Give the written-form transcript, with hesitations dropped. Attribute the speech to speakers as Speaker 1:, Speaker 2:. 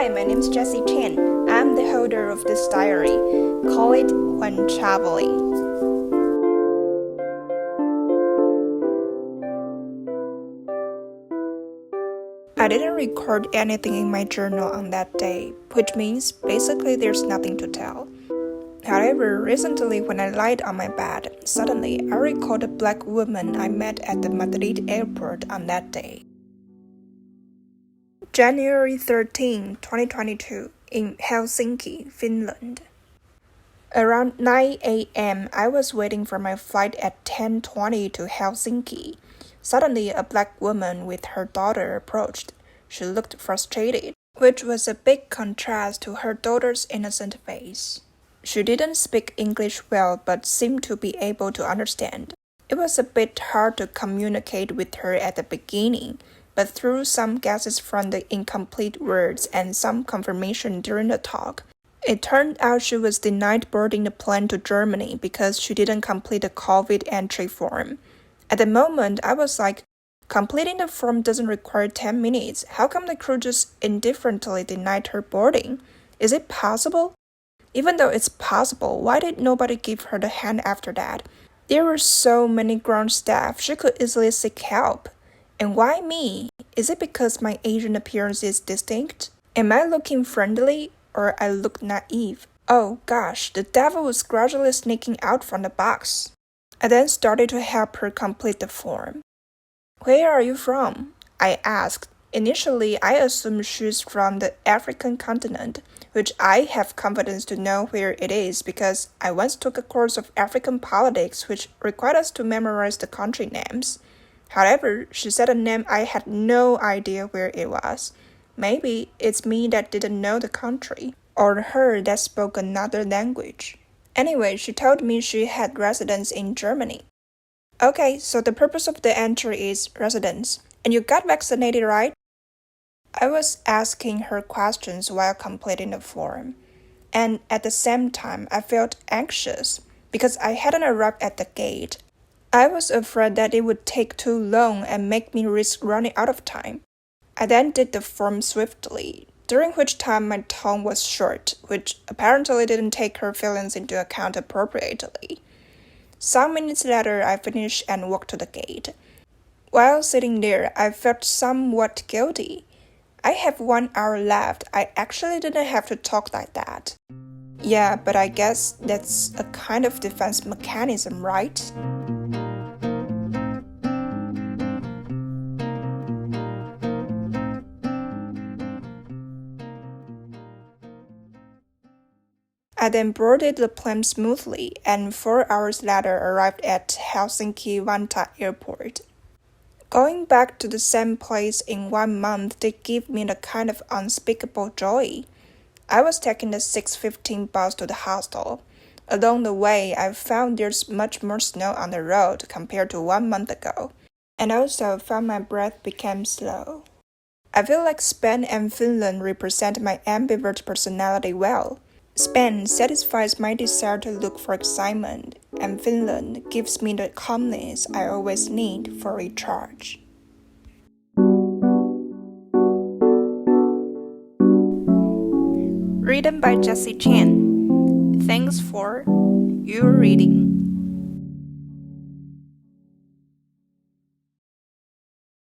Speaker 1: Hi, my name is Jessie Chan. I'm the holder of this diary. Call it When Traveling. I didn't record anything in my journal on that day, which means basically there's nothing to tell. However, recently when I lied on my bed, suddenly I recalled a black woman I met at the Madrid airport on that day. January 13, 2022, in Helsinki, Finland. Around 9 a.m., I was waiting for my flight at 10:20 to Helsinki. Suddenly, a black woman with her daughter approached. She looked frustrated, which was a big contrast to her daughter's innocent face. She didn't speak English well but seemed to be able to understand. It was a bit hard to communicate with her at the beginning, but through some guesses from the incomplete words and some confirmation during the talk, it turned out she was denied boarding the plane to Germany because she didn't complete the COVID entry form. At the moment, I was like, completing the form doesn't require 10 minutes. How come the crew just indifferently denied her boarding? Is it possible? Even though it's possible, why did nobody give her the hand after that? There were so many ground staff, she could easily seek help. And why me? Is it because my Asian appearance is distinct? Am I looking friendly or I look naive? Oh gosh, the devil was gradually sneaking out from the box. I then started to help her complete the form. Where are you from? I asked. Initially, I assumed she's from the African continent, which I have confidence to know where it is because I once took a course of African politics which required us to memorize the country names. However, she said a name I had no idea where it was. Maybe it's me that didn't know the country, or her that spoke another language. Anyway, she told me she had residence in Germany. Okay, so the purpose of the entry is residence. And you got vaccinated, right? I was asking her questions while completing the form. And at the same time, I felt anxious because I hadn't arrived at the gate. I was afraid that it would take too long and make me risk running out of time. I then did the form swiftly, during which time my tongue was short, which apparently didn't take her feelings into account appropriately. Some minutes later, I finished and walked to the gate. While sitting there, I felt somewhat guilty. I have 1 hour left. I actually didn't have to talk like that. Yeah, but I guess that's a kind of defense mechanism, right? I then boarded the plane smoothly and 4 hours later arrived at Helsinki Vantaa Airport. Going back to the same place in 1 month did give me the kind of unspeakable joy. I was taking the 6:15 bus to the hostel. Along the way, I found there's much more snow on the road compared to 1 month ago, and also found my breath became slow. I feel like Spain and Finland represent my ambivert personality well. Spain satisfies my desire to look for excitement, and Finland gives me the calmness I always need for recharge. Written by Jessie Chan. Thanks for your reading.